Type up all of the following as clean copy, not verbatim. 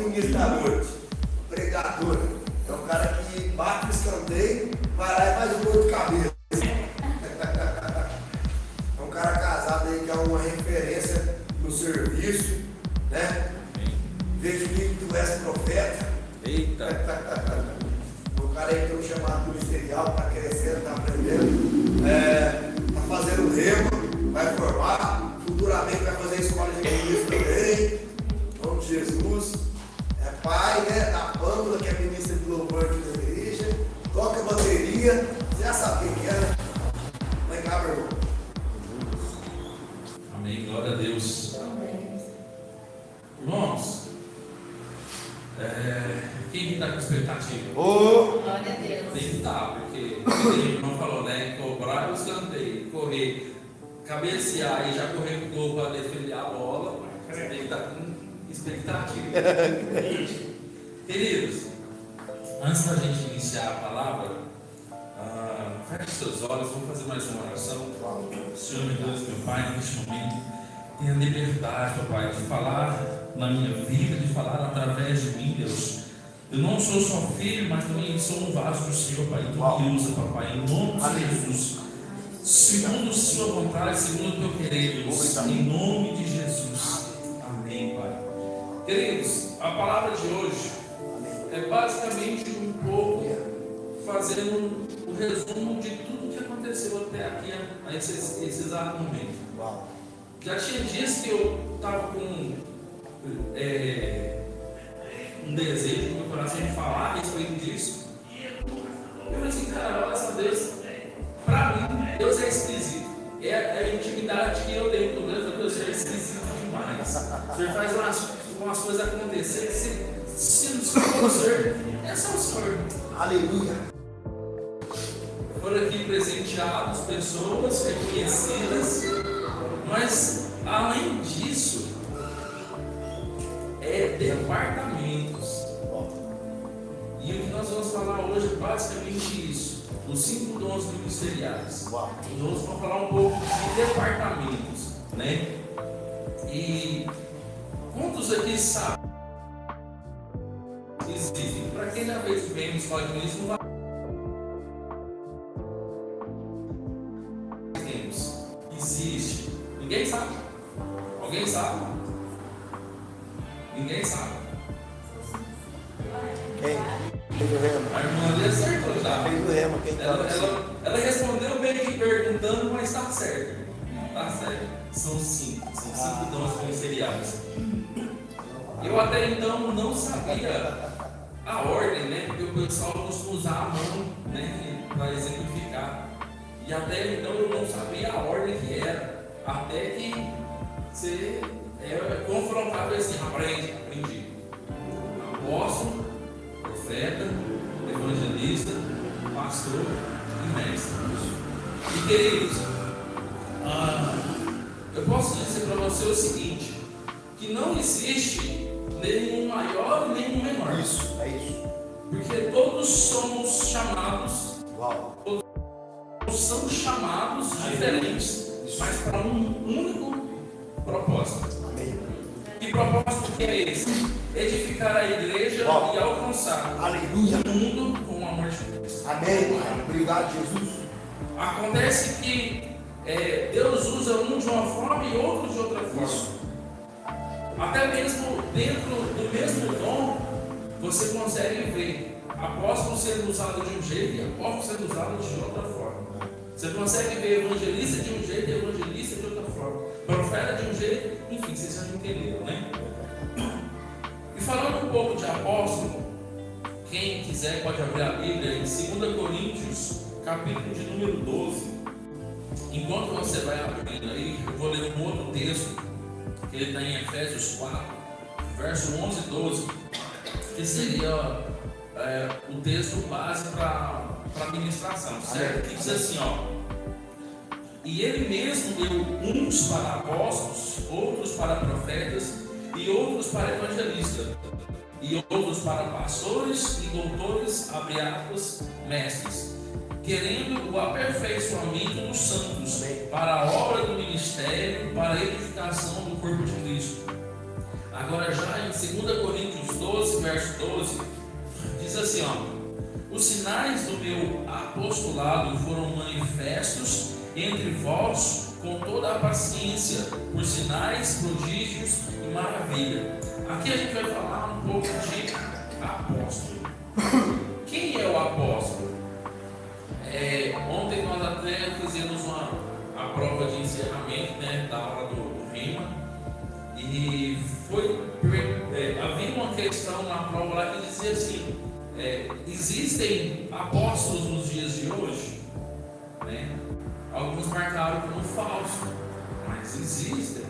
ministro da noite, pregador. É um cara que bate no escanteio, vai lá e faz um gol de cabeça. É um cara casado aí que é uma referência no serviço, né? Vejo que tu és profeta. Eita! O cara aí tem um chamado ministerial, está crescendo, está aprendendo, está fazendo remo, vai formar, futuramente vai fazer escola de ministro também, em nome de Jesus. É pai, né, da Pâmela, que é ministra de louvor aqui da igreja, toca bateria, você já sabe quem que é, né? Vem cá, meu irmão. Amém, glória a Deus. Irmãos, quem está com expectativa? Glória a Deus. Tem que estar, porque o irmão falou, né? Cobrar o escanteio, correr, cabecear e já correr pro gol para defender a bola. Você tem que estar com expectativa. Queridos, antes da gente iniciar a palavra, feche seus olhos, vamos fazer mais uma oração. Senhor, meu Deus, meu Pai, neste momento, tenha liberdade, meu Pai, de falar na minha vida, de falar através de mim, Deus. Eu não sou só filho, mas também sou um vaso do Senhor, Pai. Tu me usa, papai, em nome de Jesus. Segundo a sua vontade, segundo o teu querer, Deus. Em nome de Jesus. Amém, Pai. Queridos, a palavra de hoje é basicamente um pouco fazendo o resumo de tudo que aconteceu até aqui, a esse exato momento. Já tinha dias que eu estava com um desejo no meu coração de falar a respeito disso. Eu falei assim, cara, olha só, Deus, para mim, Deus é esquisito. É a intimidade que eu tenho com Deus, Deus é esquisito demais. O Senhor faz umas coisas acontecer que se não for o Senhor, é só o Senhor. Aleluia. Foram aqui presenteados pessoas reconhecidas, mas além disso, departamentos. E o que nós vamos falar hoje é basicamente isso: os 5 dons ministeriais. Nós vamos falar um pouco de departamentos, né? E quantos aqui sabem? Existem. Para quem já fez bem no escola de ministro, não vai. Existe. Ninguém sabe. Alguém sabe? Ninguém sabe. Quem? Fez o remo. A irmã ali acertou já. Fez o remo, quem tá? Ela respondeu bem que perguntando, mas está certo. Está certo. São 5. São 5 dons ministeriais. Eu até então não sabia a ordem, né? Porque o pessoal costuma usar a mão, né? Para exemplificar. E até então eu não sabia a ordem que era. Até que você confrontava assim, aprendi. Apóstolo, profeta, evangelista, pastor e mestre. E queridos, eu posso dizer para você o seguinte, que não existe nenhum maior e nenhum menor. Isso, é isso. Porque todos somos chamados, todos são chamados diferentes, mas para um único propósito. Amém. Que propósito que é esse? Edificar a igreja e alcançar Aleluia. o mundo com o amor de Deus. Amém, Pai. Obrigado, Jesus. Acontece que Deus usa um de uma forma e outro de outra forma. Isso. Até mesmo dentro do mesmo dom, você consegue ver apóstolo sendo usado de um jeito e apóstolo sendo usado de outra forma. Você consegue ver evangelista de um jeito e evangelista de outra forma. Profeta de um jeito, enfim, vocês já entenderam, né? E falando um pouco de apóstolo, quem quiser pode abrir a Bíblia em 2 Coríntios, capítulo de número 12. Enquanto você vai abrindo aí, eu vou ler um outro texto, que ele está em Efésios 4, verso 11 e 12, que seria o texto base para a ministração, certo? Que diz assim, ó: e ele mesmo deu uns para apóstolos, outros para profetas, e outros para evangelistas, e outros para pastores e doutores, abre aspas, mestres, querendo o aperfeiçoamento dos santos, para a obra do ministério, para a edificação do corpo de Cristo. Agora já em 2 Coríntios 12, 12, verso 12, diz assim, ó: os sinais do meu apostolado foram manifestos entre vós com toda a paciência, por sinais, prodígios e maravilha. Aqui a gente vai falar um pouco de apóstolo. Quem é o apóstolo? Ontem nós até fizemos a prova de encerramento, né, da aula do Rima, e havia uma questão na prova lá que dizia assim: existem apóstolos nos dias de hoje? Né? Alguns marcaram como falso, mas existem.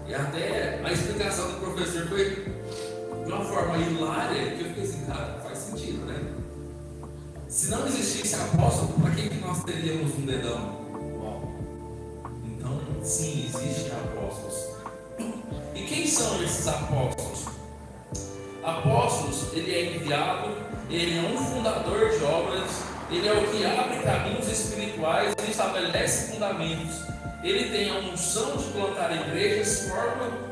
E até a explicação do professor foi de uma forma hilária, que eu fiquei assim, cara, faz sentido, né? Se não existisse apóstolo, para que nós teríamos um dedão? Então, sim, existem apóstolos. E quem são esses apóstolos? Apóstolos, ele é enviado, ele é um fundador de obras, ele é o que abre caminhos espirituais, ele estabelece fundamentos, ele tem a unção de plantar igrejas,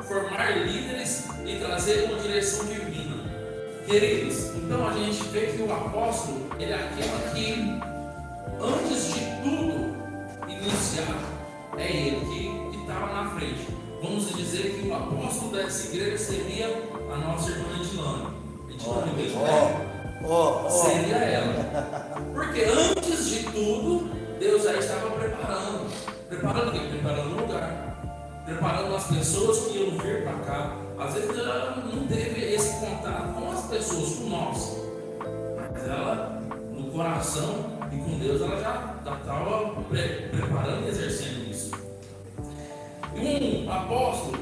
formar líderes e trazer uma direção divina. Queridos, então a gente vê que o apóstolo, ele é aquele que, antes de tudo iniciar, é ele que estava na frente. Vamos dizer que o apóstolo dessa igreja seria a nossa irmã Edilane. Edilane mesmo, né? Seria ela. Porque antes de tudo, Deus já estava preparando. Preparando o quê? Preparando o lugar. Preparando as pessoas que iam vir para cá. Às vezes ela não teve esse contato com as pessoas, com nós. Mas ela, no coração e com Deus, ela já estava preparando e exercendo isso. E um apóstolo,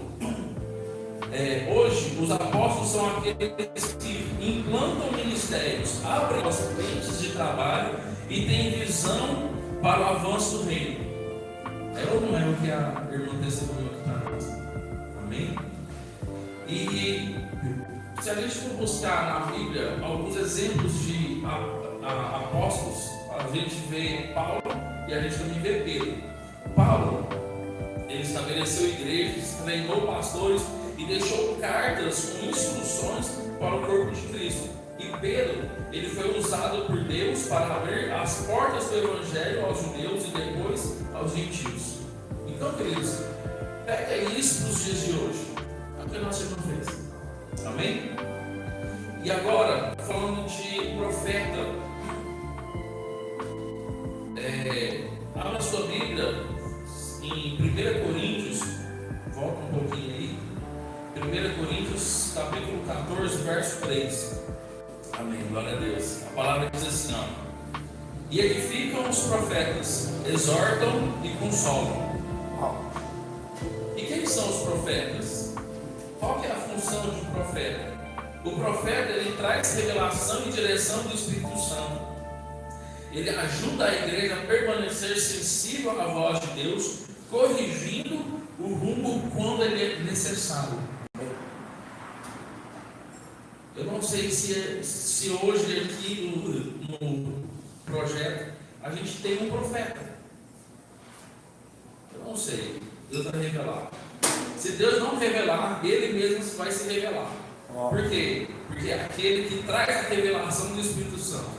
hoje, os apóstolos são aqueles que implantam ministérios, abrem as frentes de trabalho e têm visão para o avanço do reino. É ou não é o que a irmã testemunhou aqui para nós? Amém? E se a gente for buscar na Bíblia alguns exemplos de apóstolos, a gente vê Paulo e a gente também vê Pedro. Paulo, ele estabeleceu igrejas, treinou pastores e deixou cartas com instruções para o corpo de Cristo. E Pedro, ele foi usado por Deus para abrir as portas do Evangelho aos judeus e depois aos gentios. Então, queridos, pega isso para os dias de hoje. É o que nosso irmão fez. Amém? E agora, falando de profeta, abra sua Bíblia em 1 Coríntios, volta um pouquinho aí. 1 Coríntios, capítulo 14, verso 3. Amém, glória a Deus. A palavra diz assim, ó: e edificam os profetas, exortam e consolam. E quem são os profetas? Qual que é a função de um profeta? O profeta, ele traz revelação e direção do Espírito Santo. Ele ajuda a igreja a permanecer sensível à voz de Deus, corrigindo o rumo quando ele é necessário. Eu não sei se hoje aqui no projeto a gente tem um profeta. Eu não sei. Deus vai revelar. Se Deus não revelar, Ele mesmo vai se revelar. Por quê? Porque é aquele que traz a revelação do Espírito Santo.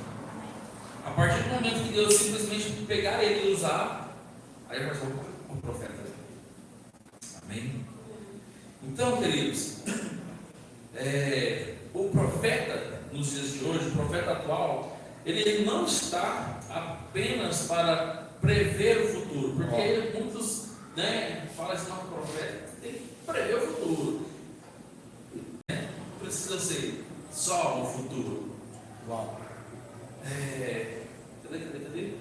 A partir do momento que Deus simplesmente pegar ele e usar, aí vai ser um profeta. Amém? Então, queridos, o profeta nos dias de hoje, o profeta atual, ele não está apenas para prever o futuro, porque muitos falam assim, não, o profeta tem que prever o futuro. Não precisa ser só o futuro. Cadê?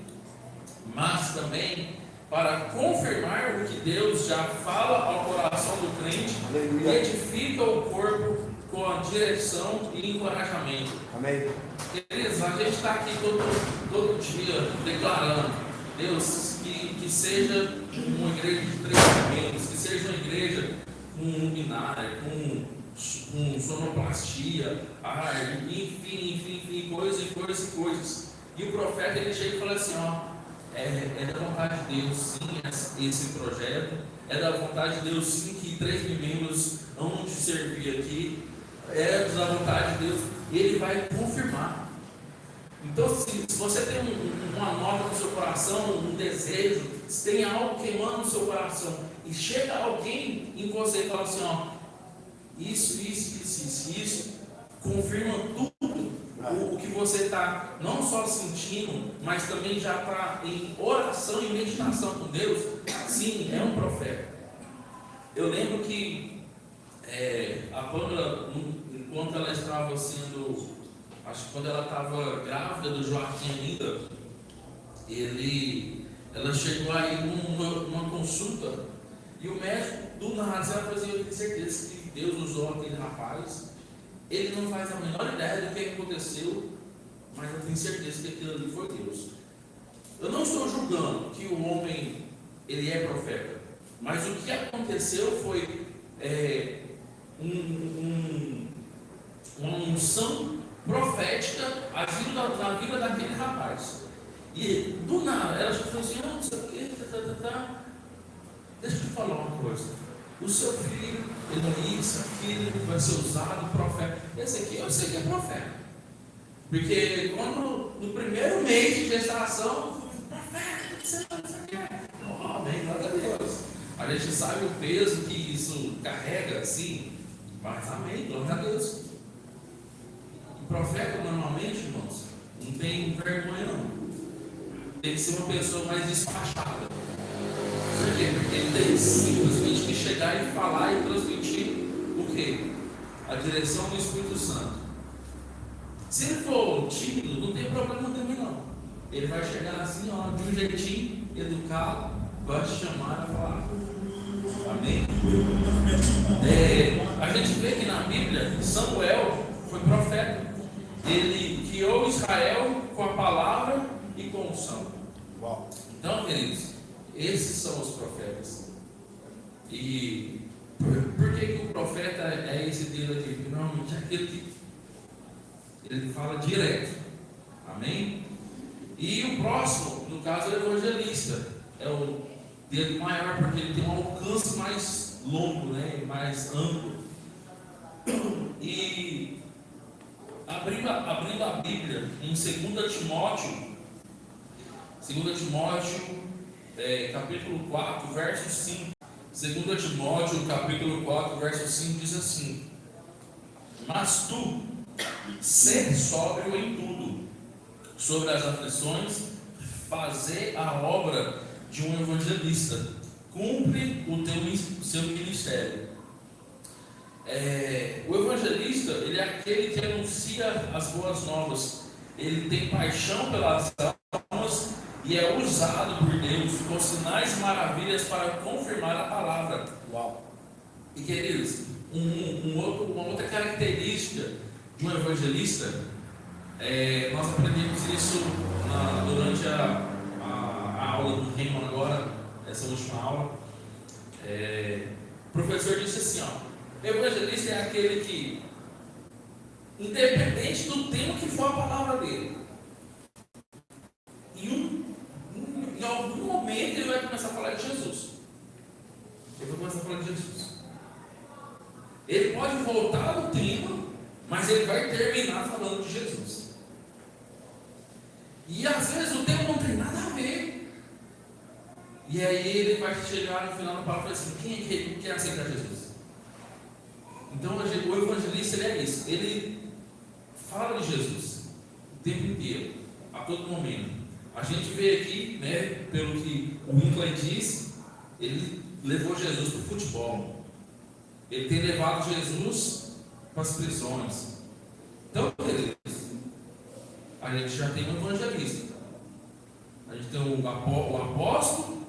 Mas também para confirmar o que Deus já fala ao coração do crente e edifica o corpo com a direção e encorajamento. Amém. Queridos, a gente está aqui todo dia declarando, Deus, que seja uma igreja de treinamentos, que seja uma igreja com luminária, com sonoplastia, enfim, coisas. E o profeta, ele chega e fala assim, é da vontade de Deus sim esse projeto, é da vontade de Deus sim que 3.000 membros vão te servir aqui, da vontade de Deus, Ele vai confirmar. Então, se você tem uma nota no seu coração, um desejo, se tem algo queimando no seu coração, e chega alguém em você e fala assim, ó, isso, confirma tudo o que você está não só sentindo, mas também já está em oração e meditação com Deus, sim, é um profeta. Eu lembro que a Pâmela, enquanto ela estava sendo, acho que quando ela estava grávida do Joaquim ainda, ela chegou aí numa consulta, e o médico do nada, ela fazia, eu tenho certeza que Deus usou aquele rapaz. Ele não faz a menor ideia do que aconteceu, mas eu tenho certeza que aquilo ali foi Deus. Eu não estou julgando que o homem, ele é profeta, mas o que aconteceu foi uma unção profética agindo na vida daquele rapaz. E do nada, ela já falou assim, não sei o que, Deixa eu te falar uma coisa. O seu filho, seu filho vai ser usado, profeta. Esse aqui eu sei que é profeta. Porque quando no primeiro mês de gestação, profeta, você quer. Oh, bem, glória a Deus. A gente sabe o peso que isso carrega, assim, mas amém, glória a Deus. O profeta, normalmente, irmãos, não tem vergonha, não. Tem que ser uma pessoa mais despachada. Por quê? Porque ele tem simplesmente que chegar e falar e transmitir o quê? A direção do Espírito Santo. Se ele for tímido, não tem problema também não. Ele vai chegar assim, ó, de um jeitinho educado, vai te chamar e falar. Amém? A gente vê que na Bíblia, Samuel foi profeta. Ele guiou Israel com a palavra e com unção. Então, queridos, esses são os profetas. E por que o profeta é esse dele aqui? Normalmente é aquele que ele fala direto. Amém? E o próximo, no caso, é o evangelista. É o dele maior, porque ele tem um alcance mais longo, né? Mais amplo. E abrindo a Bíblia em 2 Timóteo, capítulo 4, verso 5. 2 Timóteo, capítulo 4, verso 5 diz assim: mas tu, sê sóbrio em tudo, sobre as aflições, fazer a obra de um evangelista, cumpre o seu ministério. O evangelista, ele é aquele que anuncia as boas novas, ele tem paixão pelas almas e é usado por Deus com sinais e maravilhas para confirmar a palavra. Uau! E queridos, uma outra característica de um evangelista, nós aprendemos isso durante a aula do Rema agora, essa última aula. O professor disse assim, o evangelista é aquele que, independente do tempo que for a palavra dele, em algum momento ele vai começar a falar de Jesus. Ele vai começar a falar de Jesus. Ele pode voltar no tema, mas ele vai terminar falando de Jesus. E às vezes o tema não tem nada a ver. E aí ele vai chegar no final da palavra e falar assim: quem é que quer aceitar Jesus? Então o evangelista, ele é isso. Ele fala de Jesus o tempo inteiro, a todo momento. A gente vê aqui, né, pelo que o Winkley disse, ele levou Jesus para o futebol. Ele tem levado Jesus para as prisões. Então, a gente já tem um evangelista. A gente tem o apóstolo,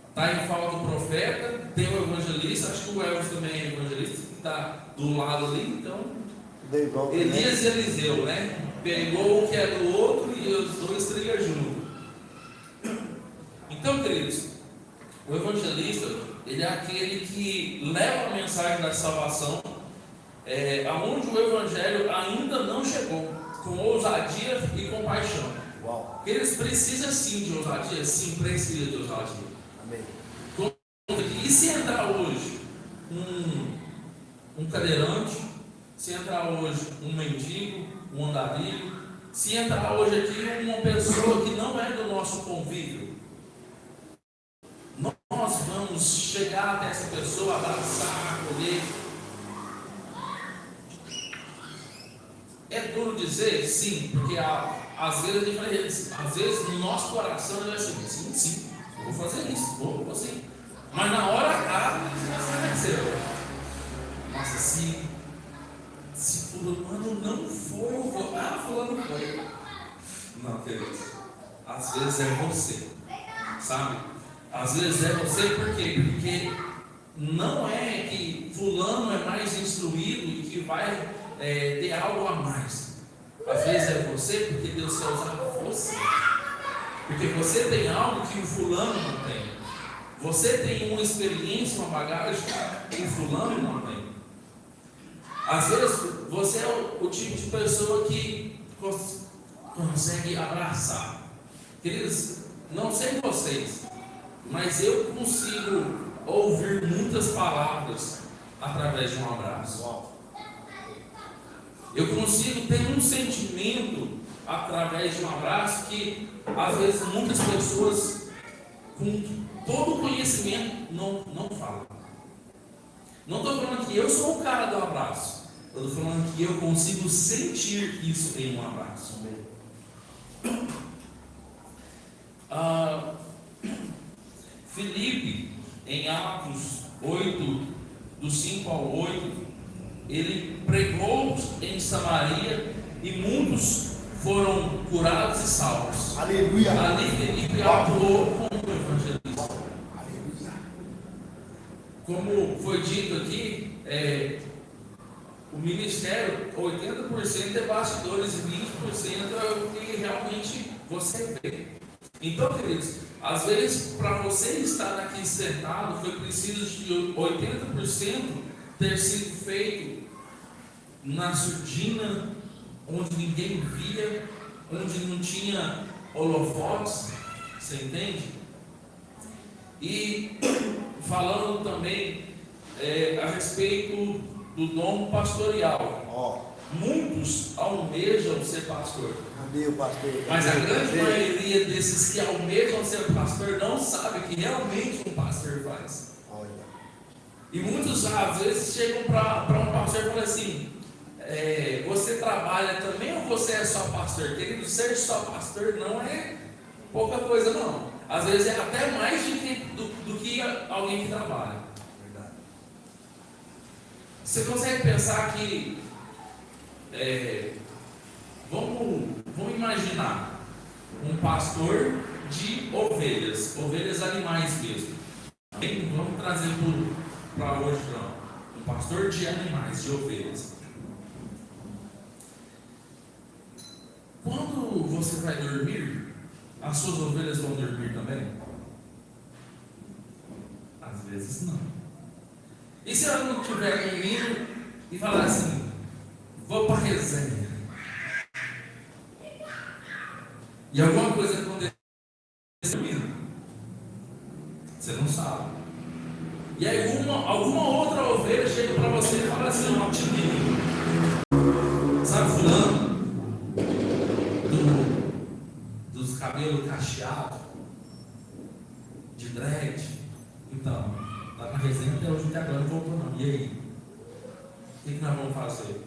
está em falta do profeta, tem o evangelista, acho que o Elvis também é evangelista, que está do lado ali, então. Elias e Eliseu, né? Pegou o que é do outro e os dois trilham junto. Então, queridos, o evangelista, ele é aquele que leva a mensagem da salvação aonde o evangelho ainda não chegou, com ousadia e compaixão. Uau. Eles precisam sim de ousadia, sim, precisa de ousadia. Amém. E se entrar hoje um cadeirante, se entrar hoje um mendigo, um andarilho, se entrar hoje aqui uma pessoa que não é do nosso convívio, nós vamos chegar até essa pessoa, abraçar, acolher. É duro dizer? Sim, porque às vezes a diferença, às vezes no nosso coração ele é assim, sim, eu vou fazer isso, vou sim. Mas na hora H, nossa, se fulano não foi, eu vou. Fulano foi. Não, queridos, às vezes é você, sabe? Às vezes é você por quê? Porque não é que fulano é mais instruído e que vai ter algo a mais. Às vezes é você porque Deus quer usar você. Porque você tem algo que o fulano não tem. Você tem uma experiência, uma bagagem que o fulano não tem. Às vezes você é o tipo de pessoa que consegue abraçar. Queridos, não sei vocês, mas eu consigo ouvir muitas palavras através de um abraço. Eu consigo ter um sentimento através de um abraço que às vezes muitas pessoas com todo o conhecimento não falam. Não estou falando que eu sou o cara do abraço. Eu estou falando que eu consigo sentir isso em um abraço. Filipe, em Atos 8, do 5 ao 8, ele pregou em Samaria e muitos foram curados e salvos. Aleluia. Ali Filipe atuou como evangelista. Aleluia. Como foi dito aqui, o ministério, 80% é bastidores e 20% é o que realmente você vê. Então, queridos, às vezes, para você estar aqui sentado, foi preciso de 80% ter sido feito na surdina, onde ninguém via, onde não tinha holofotes, você entende? E falando também a respeito do dom pastoral. Muitos almejam ser pastor. Meu pastor. Mas a grande maioria desses que almejam ser pastor não sabe o que realmente um pastor faz. Olha. E muitos às vezes chegam para um pastor e falam assim: você trabalha também ou você é só pastor? Querido, ser só pastor não é pouca coisa não. Às vezes é até mais do que alguém que trabalha. Verdade. Você consegue pensar que vamos imaginar um pastor de ovelhas animais mesmo. Vamos trazer para hoje não. Um pastor de animais, de ovelhas. Quando você vai dormir, as suas ovelhas vão dormir também? Às vezes não. E se ela não estiver dormindo e falar assim: vou para a resenha, e alguma coisa aconteceu, você não sabe. E aí alguma outra ovelha chega para você e fala assim: ó, sabe fulano? Dos cabelos cacheados, de dread. Então, lá na resenha até hoje até agora não voltou não. E aí? O que nós vamos fazer?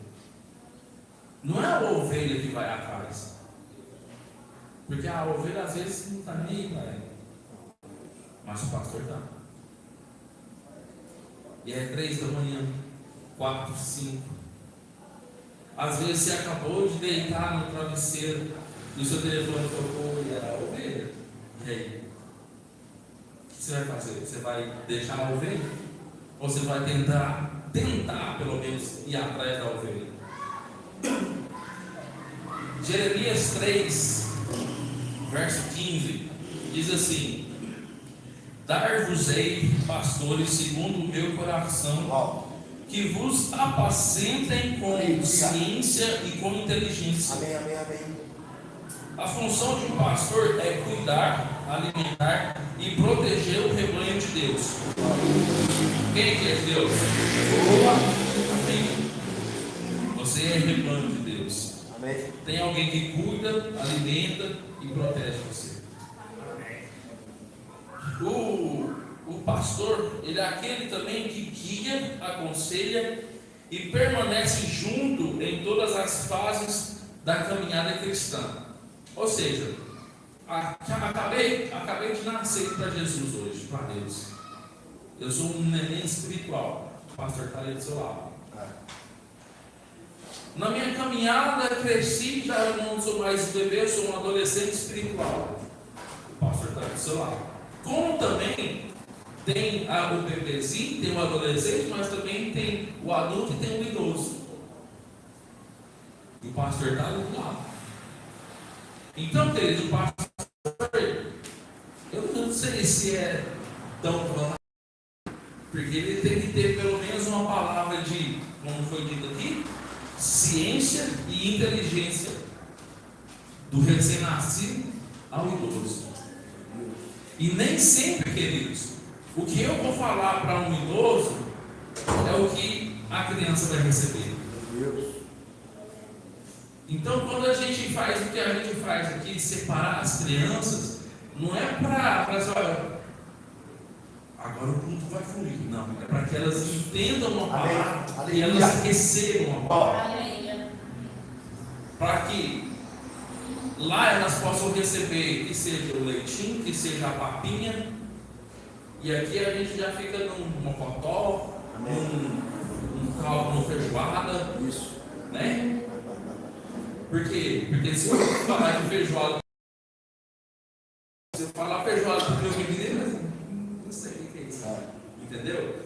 Não é a ovelha que vai atrás. Porque a ovelha às vezes não está nem aí para ela. Mas o pastor está. E é 3 da manhã, 4, 5. Às vezes você acabou de deitar no travesseiro e o seu telefone tocou e era a ovelha. E aí? O que você vai fazer? Você vai deixar a ovelha? Ou você vai tentar pelo menos ir atrás da ovelha? Jeremias 3, verso 15, diz assim: dar-vos-ei pastores segundo o meu coração, que vos apacentem com ciência e com inteligência. Amém, amém, amém. A função de um pastor é cuidar, alimentar e proteger o rebanho de Deus. Quem que é Deus? Amém. Você é rebanho de Deus. Amém. Tem alguém que cuida, alimenta e protege você. O pastor, ele é aquele também que guia, aconselha e permanece junto em todas as fases da caminhada cristã. Ou seja, acabei de nascer para Jesus hoje, para Deus. Eu sou um neném espiritual. O pastor está ali do seu lado. Na minha caminhada, cresci, já não sou mais bebê, eu sou um adolescente espiritual. O pastor está do seu lado. Como também tem o bebezinho, tem o adolescente, mas também tem o adulto e tem o idoso. E o pastor está do lado. Então, querido, o pastor, eu não sei se é tão vantajoso, porque ele tem que ter pelo menos uma palavra de, como foi dito aqui, ciência e inteligência do recém-nascido ao idoso. E nem sempre, queridos, o que eu vou falar para um idoso é o que a criança vai receber. Então, quando a gente faz o que a gente faz aqui, separar as crianças, não é para agora o culto vai fluir. Não, é para que elas entendam a palavra e elas recebam a palavra. Para que lá elas possam receber, que seja o leitinho, que seja a papinha. E aqui a gente já fica num mocotó, num caldo, numa feijoada. Isso. Né? Por quê? Porque se eu falar de feijoada, se eu falar feijoada para o meu menino, não sei o que é isso. Entendeu?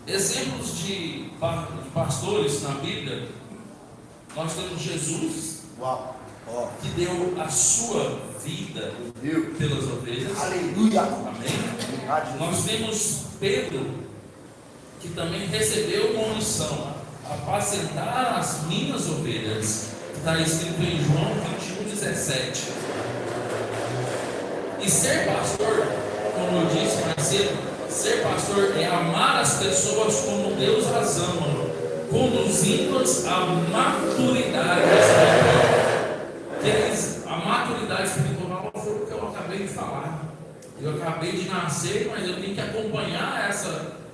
Exemplos de pastores na Bíblia, nós temos Jesus, que deu a sua vida pelas ovelhas. Aleluia. Amém? Nós temos Pedro, que também recebeu uma missão, apacentar as minhas ovelhas, que está escrito em João 21:17. E ser pastor, como eu disse mais cedo, ser pastor é amar as pessoas como Deus as ama, conduzindo-as à maturidade espiritual. A maturidade espiritual foi o que eu acabei de falar. Eu acabei de nascer, mas eu tenho que acompanhar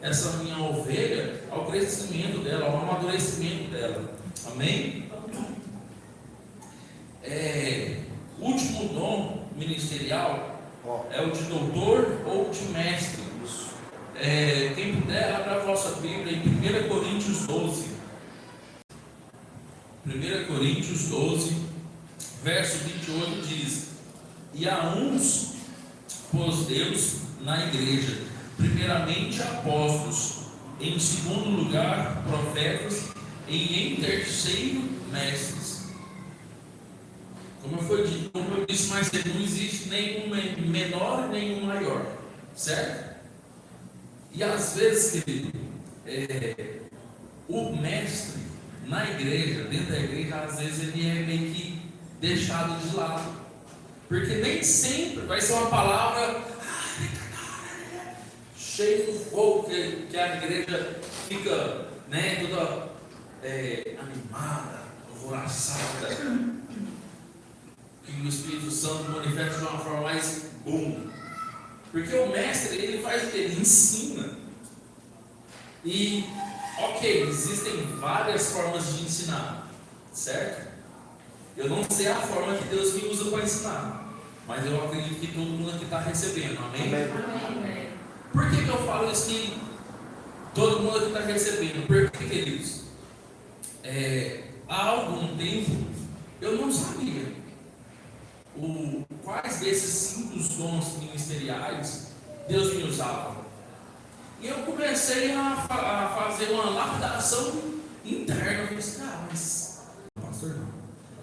essa minha ovelha ao crescimento dela, ao amadurecimento dela. Amém? Último dom ministerial é o de doutor ou de mestre. Quem puder, abra a vossa Bíblia em 1 Coríntios 12. 1 Coríntios 12, verso 28 diz: E a uns pôs Deus na igreja, primeiramente apóstolos, em segundo lugar profetas, e em terceiro mestres. Como eu disse mais cedo, não existe nenhum menor e nenhum maior, certo? E às vezes, querido, o mestre na igreja, dentro da igreja, às vezes ele é meio que deixado de lado, porque nem sempre vai ser uma palavra cheia de fogo que a igreja fica, toda animada, alvoroçada, que o Espírito Santo manifesta de uma forma mais boom. Porque o mestre, ele faz o que? Ele ensina. E, ok, existem várias formas de ensinar, certo? Eu não sei a forma que Deus me usa para ensinar, mas eu acredito que todo mundo aqui está recebendo, amém? Amém. Por que eu falo isso que todo mundo aqui está recebendo? Porque, queridos, há algum tempo eu não sabia quais desses 5 dons ministeriais Deus me usava. E eu comecei a fazer uma lapidação interna. Eu disse, mas pastor não.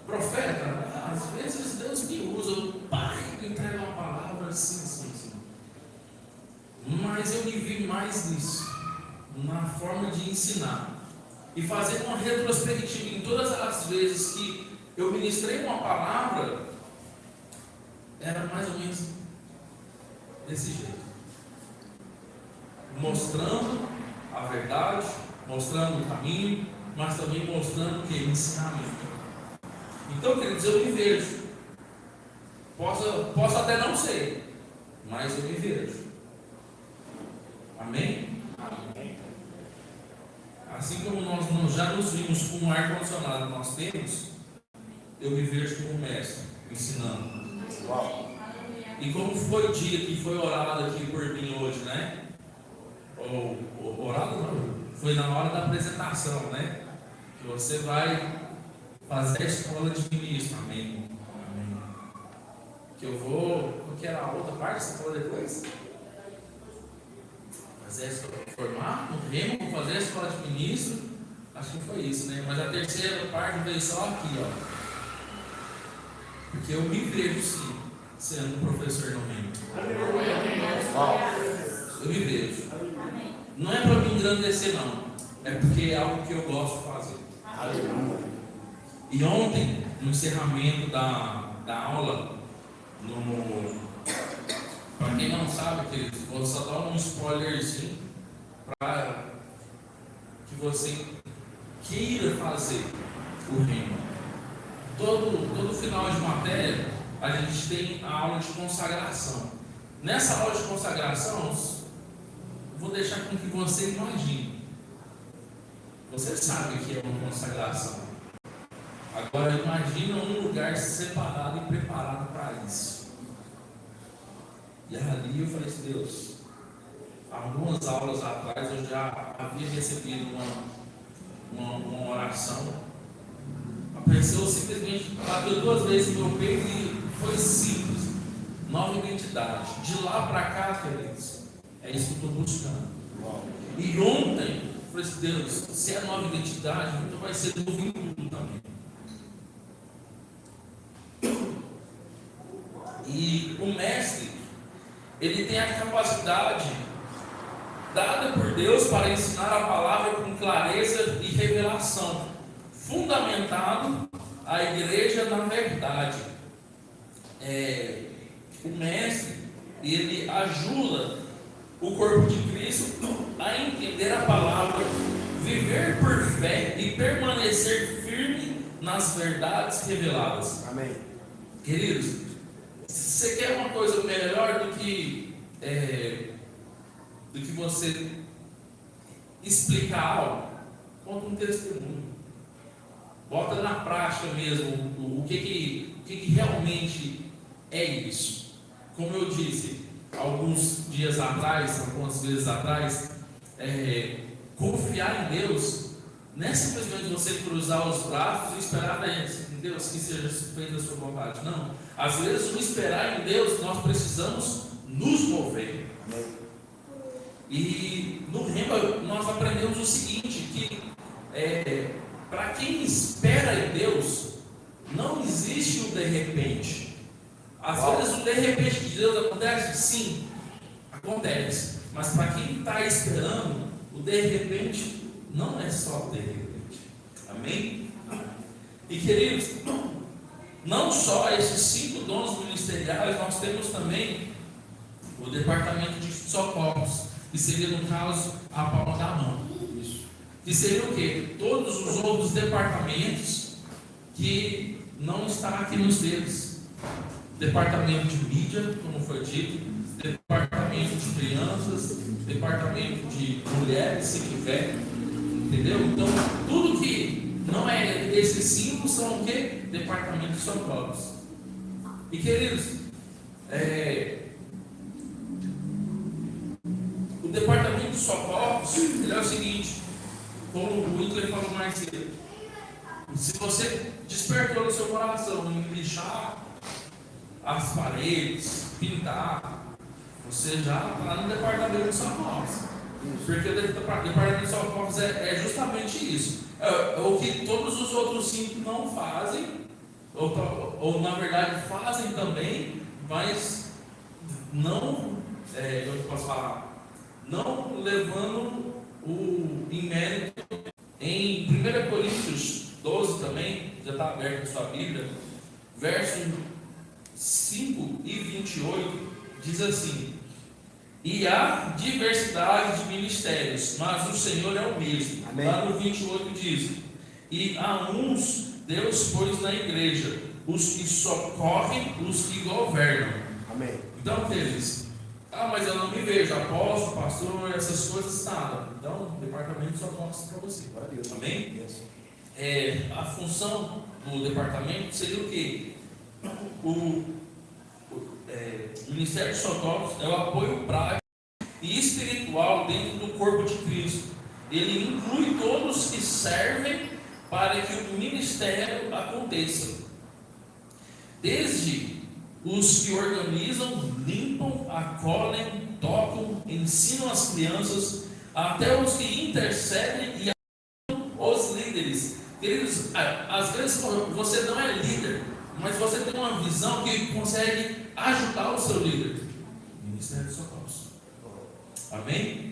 Profeta, às vezes Deus me usa, o Pai me entrega uma palavra, sim. Mas eu me vi mais nisso, na forma de ensinar. E fazer uma retrospectiva em todas as vezes que eu ministrei uma palavra, era mais ou menos desse jeito, mostrando a verdade mostrando o caminho, mas também mostrando o que? Ensinamento. Então, queridos, eu me vejo. Posso até não ser, mas eu me vejo. Amém? Amém. Assim como nós já nos vimos com o ar-condicionado que nós temos, eu me vejo como mestre, ensinando. Uau. E como foi o dia que foi orado aqui por mim hoje, né? Orado não, foi na hora da apresentação, né? Que você vai fazer a escola de ministro. Amém. Amém. Que eu vou. O que era a outra parte? Você falou depois? Fazer a escola, formar no remo, fazer a escola de ministro. Acho que foi isso, né? Mas a terceira parte veio só aqui, ó. Porque eu me vejo sim sendo professor no remo. Eu me vejo. Não é para me engrandecer, não. É porque é algo que eu gosto de fazer. E ontem, no encerramento da aula, para quem não sabe, queridos, vou só dar um spoilerzinho para que você queira fazer o remo. Todo final de matéria, a gente tem a aula de consagração. Nessa aula de consagração, vou deixar com que você imagine. Você sabe o que é uma consagração. Agora imagina um lugar separado e preparado para isso. E ali eu falei assim, Deus, algumas aulas atrás eu já havia recebido uma oração. Apareceu simplesmente, bateu 2 vezes no meu peito e foi simples. Nova identidade. De lá para cá, queridos, é isso que eu estou buscando. E ontem, eu falei assim, Deus, se é nova identidade, então vai ser novo em tudo também. E o mestre, ele tem a capacidade dada por Deus para ensinar a palavra com clareza e revelação, fundamentado a igreja na verdade. O mestre, ele ajuda o corpo de Cristo a entender a palavra, viver por fé e permanecer firme nas verdades reveladas. Amém. Queridos, você quer uma coisa melhor do que você explicar algo? Conta um testemunho. Bota na prática mesmo o que realmente é isso. Como eu disse alguns dias atrás, algumas vezes atrás, confiar em Deus não é simplesmente você cruzar os braços e esperar em Deus que seja feita a sua vontade. Não. Às vezes, no esperar em Deus, nós precisamos nos mover. E no remo nós aprendemos o seguinte, que para quem espera em Deus, não existe o de repente. Às vezes o de repente de Deus acontece? Sim, acontece. Mas para quem está esperando, o de repente não é só de repente. Amém? E queridos, não só esses 5 dons ministeriais, nós temos também o departamento de socorros, que seria no caso a palma da mão. Isso. Que seria o quê? Todos os outros departamentos que não estão aqui nos dedos. Departamento de mídia, como foi dito, departamento de crianças, departamento de mulheres, se tiver, entendeu? Então, tudo que não é desses 5 são o quê? Departamento de socorros. E queridos, o departamento de socorros, ele é o seguinte, como o Whitley falou mais cedo, se você despertou no seu coração em lixar as paredes, pintar, você já está no departamento de socorros. Porque o departamento de socorros é justamente isso. O que todos os outros 5 não fazem, ou na verdade fazem também, mas não, eu posso falar, não levando em mérito. Em 1 Coríntios 12 também, já está aberto a sua Bíblia, verso 5 e 28, diz assim: E há diversidade de ministérios, mas o Senhor é o mesmo. Amém. Lá no 28 diz: e a uns Deus pôs na igreja, os que socorrem, os que governam. Amém. Então, queridos, mas eu não me vejo apóstolo, pastor, essas coisas, nada. Então, o departamento só mostra para você. Glória a Deus. Amém? Yes. A função do departamento seria o quê? O Ministério de Socorros é o apoio prático e espiritual dentro do corpo de Cristo. Ele inclui todos que servem para que o ministério aconteça, desde os que organizam, limpam, acolhem, tocam, ensinam as crianças, até os que intercedem e ajudam os líderes. Queridos, às vezes você não é líder, mas você tem uma visão que consegue ajudar o seu líder. Ministério de Socorros. Amém?